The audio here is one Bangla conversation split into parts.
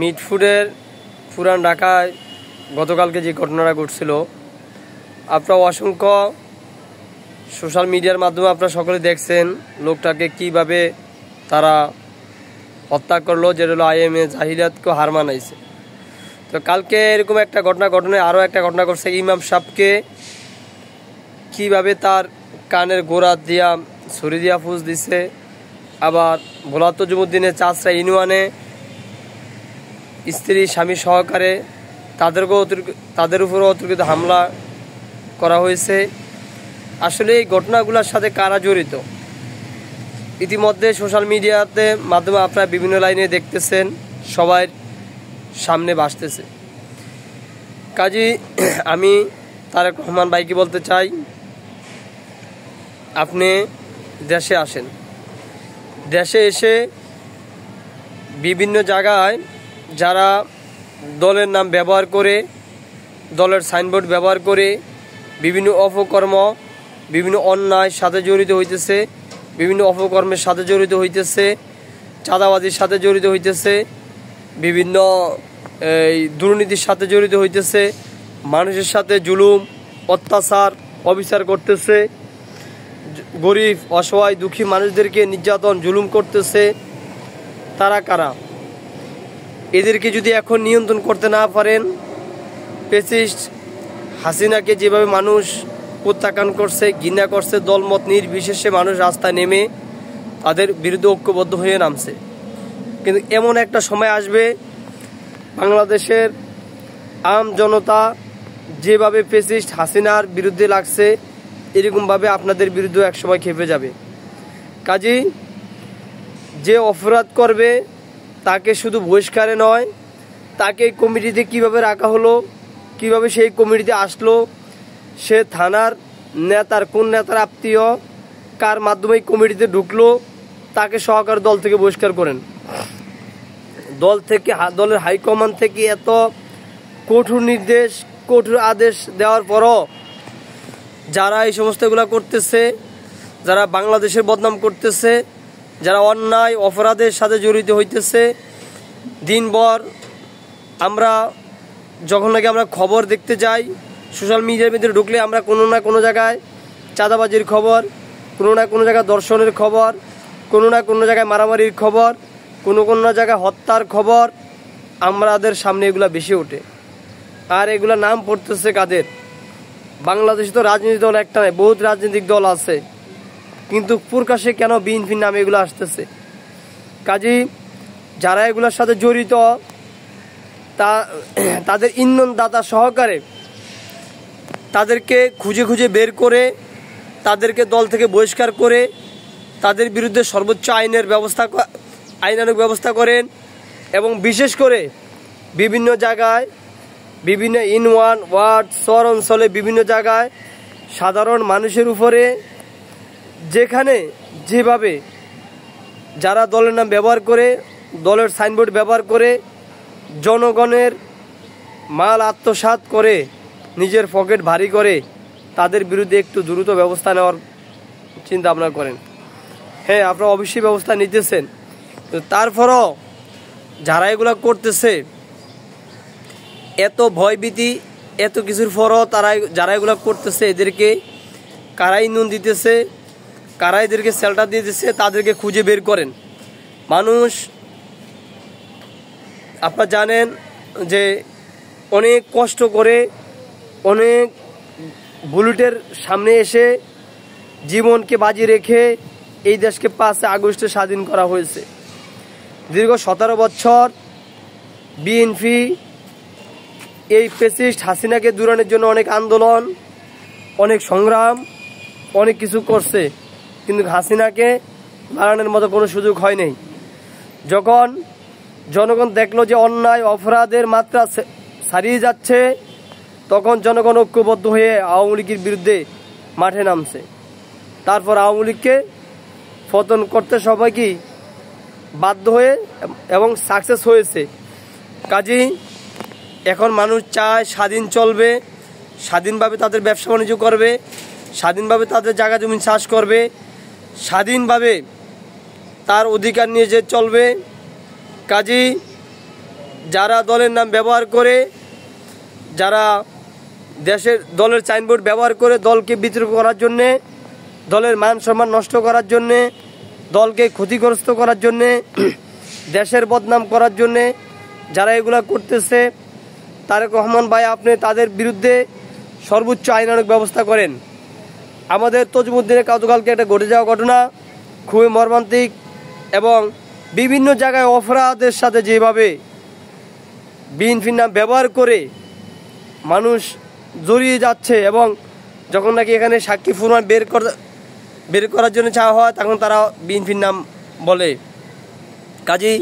মিটফুডের পুরান ঢাকায় গতকালকে যে ঘটনাটা ঘটছিল, আপনারা অসংখ্য সোশ্যাল মিডিয়ার মাধ্যমে আপনারা সকলে দেখছেন লোকটাকে কিভাবে তারা হত্যা করলো, যেটা হলো আইএমএ জাহিলিয়াতকে হার মানাইছে। তো কালকে এরকম একটা ঘটনা ঘটনায় আরও একটা ঘটনা ঘটছে, ইমাম সাহেবকে কিভাবে তার কানের গোড়া দিয়া ছুরি দিয়া ফুস দিছে। আবার ভোলাত জুমুদ্দিনের চাচরা ইউনিয়নে স্ত্রী স্বামী সহকারে তাদের উপরও অতিরিক্ত হামলা করা হয়েছে। আসলে এই ঘটনাগুলোর সাথে কারা জড়িত, ইতিমধ্যে সোশ্যাল মিডিয়াতে মাধ্যমে আপনারা বিভিন্ন লাইনে দেখতেছেন, সবার সামনে ভাসতেছে। কাজী আমি তারেক রহমান ভাইকে বলতে চাই, আপনি দেশে আসেন। দেশে এসে বিভিন্ন জায়গায় যারা দলের নাম ব্যবহার করে, দলের সাইনবোর্ড ব্যবহার করে বিভিন্ন অপকর্ম, বিভিন্ন অন্যায়ের সাথে জড়িত হইতেছে, বিভিন্ন অপকর্মের সাথে জড়িত হইতেছে, চাঁদাবাজির সাথে জড়িত হইতেছে, বিভিন্ন দুর্নীতির সাথে জড়িত হইতেছে, মানুষের সাথে জুলুম অত্যাচার অবিচার করতেছে, গরিব অসহায় দুঃখী মানুষদেরকে নির্যাতন জুলুম করতেছে। তারা কারা? এদেরকে যদি এখন নিয়ন্ত্রণ করতে না পারেন, ফ্যাসিস্ট হাসিনাকে যেভাবে মানুষ প্রত্যাখ্যান করছে, ঘৃণা করছে, দলমত নির্বিশেষে মানুষ রাস্তায় নেমে তাদের বিরুদ্ধে ঐক্যবদ্ধ হয়ে নামছে। কিন্তু এমন একটা সময় আসবে, বাংলাদেশের আম জনতা যেভাবে ফ্যাসিস্ট হাসিনার বিরুদ্ধে লাগছে, এরকমভাবে আপনাদের বিরুদ্ধে একসময় খেপে যাবে। কাজেই যে অপরাধ করবে তাকে শুধু বহিষ্কারে নয়, তাকে এই কমিটিতে কিভাবে রাখা হলো, কিভাবে সেই কমিটিতে আসলো, সে থানার নেতার কোন নেতার আত্মীয়, কার মাধ্যমে এই কমিটিতে ঢুকলো, তাকে সহকার দল থেকে বহিষ্কার করেন। দলের হাইকমান্ড থেকে এত কঠোর নির্দেশ, কঠোর আদেশ দেওয়ার পরও যারা এই সমস্তগুলো করতেছে, যারা বাংলাদেশের বদনাম করতেছে, যারা অন্যায় অপরাধের সাথে জড়িত হইতেছে, দিনভর আমরা যখন নাকি আমরা খবর দেখতে যাই, সোশ্যাল মিডিয়ার ভিতরে ঢুকলে আমরা কোনো না কোনো জায়গায় চাঁদাবাজির খবর, কোনো না কোনো জায়গায় দর্শনের খবর, কোনো না কোনো জায়গায় মারামারির খবর, কোনো কোনো জায়গায় হত্যার খবর আমাদের সামনে এগুলা বেশি ওঠে। আর এগুলা নাম পড়তেছে কাদের? বাংলাদেশে তো রাজনৈতিক দল একটা নয়, বহুত রাজনৈতিক দল আছে, কিন্তু প্রকাশ্যে কেন বিএনপির নামে এগুলো আসতেছে? কাজেই যারা এগুলোর সাথে জড়িত তাদের ইন্ধনদাতা সহকারে তাদেরকে খুঁজে খুঁজে বের করে, তাদেরকে দল থেকে বহিষ্কার করে, তাদের বিরুদ্ধে সর্বোচ্চ আইনানুগ ব্যবস্থা করেন। এবং বিশেষ করে বিভিন্ন জায়গায়, বিভিন্ন ইউনিয়ন, ওয়ার্ড, শহর অঞ্চলে বিভিন্ন জায়গায় সাধারণ মানুষের উপরে যেখানে যেভাবে যারা দলের নাম ব্যবহার করে, দলের সাইনবোর্ড ব্যবহার করে জনগণের মাল আত্মসাৎ করে নিজের পকেট ভারী করে, তাদের বিরুদ্ধে একটু দ্রুত ব্যবস্থা নেওয়ার চিন্তা ভাবনা করেন। হ্যাঁ, আপনারা অবশ্যই ব্যবস্থা নিতেছেন, তারপরও যারা এগুলো করতেছে, এত ভয়ভীতি, এত কিছুর পরও যারা এগুলো করতেছে, এদেরকে কারা ইন্ধন দিতেছে, কারা এদেরকে শেল্টার দিতেছে, তাদেরকে খুঁজে বের করেন। মানুষ আপনারা জানেন যে অনেক কষ্ট করে, অনেক বুলেটের সামনে এসে জীবনকে বাজি রেখে এই দেশকে 5 আগস্টে স্বাধীন করা হয়েছে। দীর্ঘ 17 বছর বিএনপি এই ফ্যাসিস্ট হাসিনাকে দূরানোর জন্য অনেক আন্দোলন, অনেক সংগ্রাম, অনেক কিছু করছে, কিন্তু হাসিনাকে বাড়ানোর মতো কোনো সুযোগ হয় নাই। যখন জনগণ দেখলো যে অন্যায় অপরাধের মাত্রা ছাড়িয়ে যাচ্ছে, তখন জনগণ ঐক্যবদ্ধ হয়ে আওয়ামী লীগের বিরুদ্ধে মাঠে নামছে। তারপর আওয়ামী লীগকে পতন করতে সবাইকেই বাধ্য হয়ে এবং সাকসেস হয়েছে। কাজেই এখন মানুষ চায় স্বাধীন চলবে, স্বাধীনভাবে তাদের ব্যবসা বাণিজ্য করবে, স্বাধীনভাবে তাদের জায়গা জমি চাষ করবে, স্বাধীনভাবে তার অধিকার নিয়ে যে চলবে। কাজেই যারা দলের নাম ব্যবহার করে, যারা দলের সাইনবোর্ড ব্যবহার করে দলকে বিতর্ক করার জন্যে, দলের মান সম্মান নষ্ট করার জন্যে, দলকে ক্ষতিগ্রস্ত করার জন্যে, দেশের বদনাম করার জন্যে যারা এগুলা করতেছে, তারেক রহমান ভাই আপনি তাদের বিরুদ্ধে সর্বোচ্চ আইনানুগ ব্যবস্থা করেন। আমাদের তজুমুদ্দিনের গতকালকে একটা ঘটে যাওয়া ঘটনা খুবই মর্মান্তিক, এবং বিভিন্ন জায়গায় অপরাধের সাথে যেভাবে বিএনপির নাম ব্যবহার করে মানুষ জড়িয়ে যাচ্ছে, এবং যখন নাকি এখানে সাক্ষী প্রমাণ বের করার জন্য চাওয়া হয় তখন তারা বিএনপির নাম বলে। কাজেই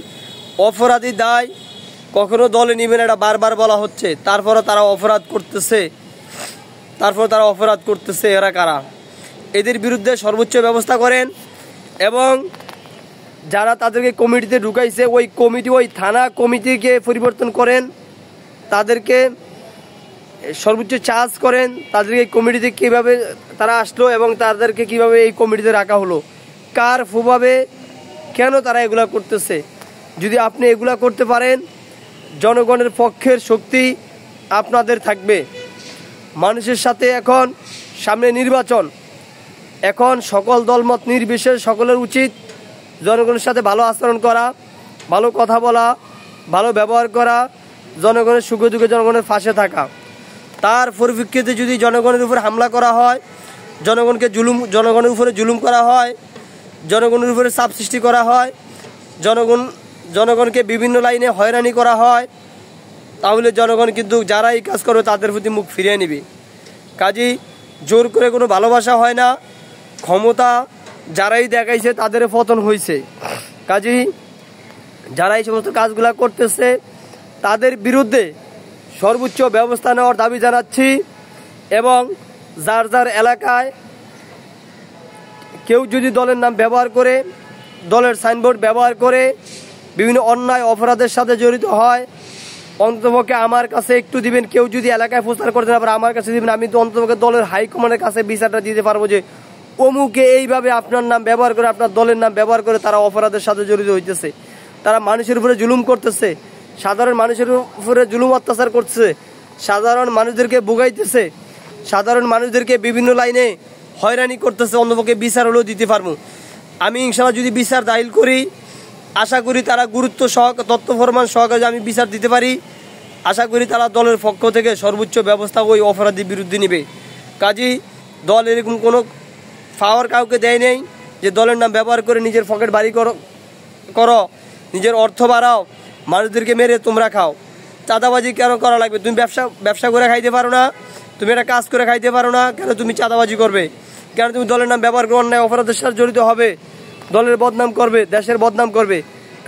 অপরাধী দায় কখনো দলে নিবে না, এটা বারবার বলা হচ্ছে, তারপরে তারা অপরাধ করতেছে। এরা কারা? এদের বিরুদ্ধে সর্বোচ্চ ব্যবস্থা করেন, এবং যারা তাদেরকে কমিটিতে ঢুকাইছে ওই থানা কমিটিকে পরিবর্তন করেন, তাদেরকে সর্বোচ্চ চার্জ করেন, তাদেরকে কমিটিতে কীভাবে তারা আসলো এবং তাদেরকে কিভাবে এই কমিটিতে রাখা হলো, কার প্রভাবে কেন তারা এগুলা করতেছে। যদি আপনি এগুলা করতে পারেন, জনগণের পক্ষের শক্তি আপনাদের থাকবে। মানুষের সাথে এখন সামনে নির্বাচন, এখন সকল দলমত নির্বিশেষে সকলের উচিত জনগণের সাথে ভালো আচরণ করা, ভালো কথা বলা, ভালো ব্যবহার করা, জনগণের সুখে দুঃখে জনগণের পাশে থাকা। তার পরিপ্রেক্ষিতে যদি জনগণের উপর হামলা করা হয়, জনগণের উপরে জুলুম করা হয়, জনগণের উপরে চাপ সৃষ্টি করা হয়, জনগণকে বিভিন্ন লাইনে হয়রানি করা হয়, তাহলে জনগণ কিন্তু যারা এই কাজ করবে তাদের প্রতি মুখ ফিরিয়ে নেবে। কাজেই জোর করে কোনো ভালোবাসা হয় না, ক্ষমতা যারাই দেখাইছে তাদের পতন হয়েছে। কাজেই যারা এই সমস্ত কাজগুলা করতেছে তাদের বিরুদ্ধে সর্বোচ্চ ব্যবস্থা নেওয়ার দাবি জানাচ্ছি, এবং যার যার এলাকায় কেউ যদি দলের নাম ব্যবহার করে, দলের সাইনবোর্ড ব্যবহার করে বিভিন্ন অন্যায় অপরাধের সাথে জড়িত হয়, অন্ততপক্ষে আমার কাছে একটু দিবেন। কেউ যদি এলাকায় প্রচার করতে না পারে আমার কাছে দিবেন, আমি তো অন্ততপক্ষে দলের হাইকমান্ডের কাছে বিচারটা দিতে পারবো যে অমুকে এইভাবে আপনার নাম ব্যবহার করে, আপনার দলের নাম ব্যবহার করে তারা অপরাধের সাথে জড়িত হইতেছে, তারা মানুষের উপরে জুলুম করতেছে, সাধারণ মানুষের উপরে জুলুম অত্যাচার করছে, সাধারণ মানুষদেরকে বুগাইতেছে, সাধারণ মানুষদেরকে বিভিন্ন লাইনে হয়রানি করতেছে। অন্তপক্ষে বিচার হলেও দিতে পারবো আমি ইনশাআল্লাহ। যদি বিচার দাখিল করি, আশা করি তারা গুরুত্ব তথ্য প্রমাণ সহকারে আমি বিচার দিতে পারি। আশা করি তারা দলের পক্ষ থেকে সর্বোচ্চ ব্যবস্থা ওই অপরাধীর বিরুদ্ধে নেবে। কাজেই দল এরকম কোনো পাওয়ার কাউকে দেয় নেই যে দলের নাম ব্যবহার করে নিজের পকেট বাড়ি করো, নিজের অর্থ বাড়াও, মানুষদেরকে মেরে তোমরা খাও। চাঁদাবাজি কেন করা লাগবে? তুমি ব্যবসা করে খাইতে পারো না, তুমি একটা কাজ করে খাইতে পারো না, কেন তুমি চাঁদাবাজি করবে? কেন তুমি দলের নাম ব্যবহার করে অন্যায় অপরাধের সাথে জড়িত হবে, দলের বদনাম করবে, দেশের বদনাম করবে?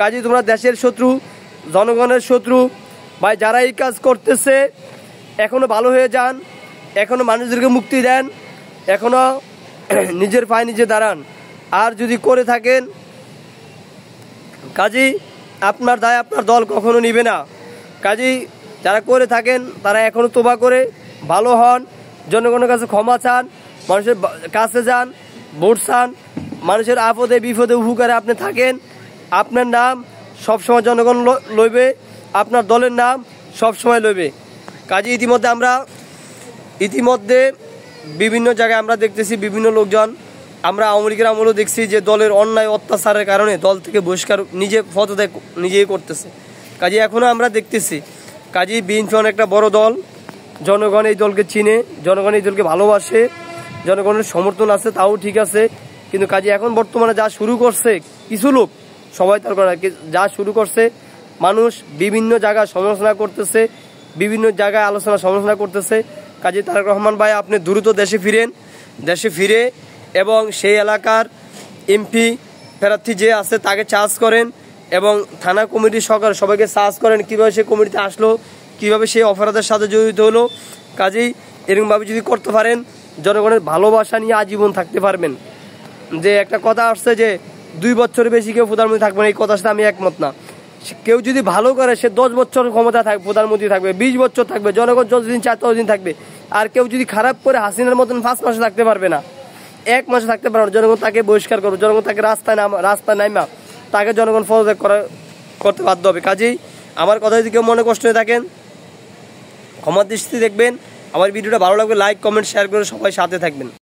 কাজেই তোমরা দেশের শত্রু, জনগণের শত্রু ভাই। যারা এই কাজ করতেছে এখনো ভালো হয়ে যান, এখনো মানুষদেরকে মুক্তি দেন, এখনো নিজের পায়ে নিজে দাঁড়ান। আর যদি করে থাকেন, কাজেই আপনার দায় আপনার দল কখনো নিবে না। কাজেই যারা করে থাকেন তারা এখনো তোবা করে ভালো হন, জনগণের কাছে ক্ষমা চান, মানুষের কাছে যান, ভোট চান, মানুষের আপদে বিপদে উপকারে আপনি থাকেন। আপনার নাম সবসময় জনগণ লইবে, আপনার দলের নাম সবসময় লইবে। কাজে ইতিমধ্যে বিভিন্ন জায়গায় আমরা দেখতেছি বিভিন্ন লোকজন, আমরা আওয়ামী লীগের আমলেও দেখছি যে দলের অন্যায় অত্যাচারের কারণে দল থেকে বহিষ্কার নিজেই করতেছে। কাজে এখনও আমরা দেখতেছি। কাজেই বিএনপি অনেকটা বড় দল, জনগণ এই দলকে চিনে, জনগণ এই দলকে ভালোবাসে, জনগণের সমর্থন আছে, তাও ঠিক আছে। কিন্তু কাজে এখন বর্তমানে যা শুরু করছে কিছু লোক, সবাই তার যা শুরু করছে, মানুষ বিভিন্ন জায়গায় সমালোচনা করতেছে, বিভিন্ন জায়গায় আলোচনা সমালোচনা করতেছে। কাজী তারেক রহমান ভাই আপনি দ্রুত দেশে ফিরে এবং সেই এলাকার এমপি প্রার্থী যে আছে তাকে চার্জ করেন, এবং থানা কমিটি সবাইকে চার্জ করেন কীভাবে সে কমিটিতে আসলো, কীভাবে সেই অপরাধের সাথে জড়িত হলো। কাজেই এরকমভাবে যদি করতে পারেন, জনগণের ভালোবাসা নিয়ে আজীবন থাকতে পারবেন। যে একটা কথা আসছে যে 2 বছর বেশি কেউ প্রধানমন্ত্রী থাকবে না, এই কথার সাথে আমি একমত না। কেউ যদি ভালো করে সে 10 বছর ক্ষমতা প্রধানমন্ত্রী থাকবে, 20 বছর থাকবে, জনগণ যতদিন চায় ততদিন থাকবে। আর কেউ যদি খারাপ করে হাসিনার মতন 5 মাসে থাকতে পারবে না, 1 মাসে থাকতে পারবে না। জনগণ তাকে বহিষ্কার করবে, জনগণ তাকে রাস্তায় নামা তাকে জনগণ পদত্যাগ করতে বাধ্য হবে। কাজেই আমার কথা যদি কেউ মনে কষ্ট হয়ে থাকেন ক্ষমার দৃষ্টিতে দেখবেন। আমার ভিডিওটা ভালো লাগবে লাইক কমেন্ট শেয়ার করে সবাই সাথে থাকবেন।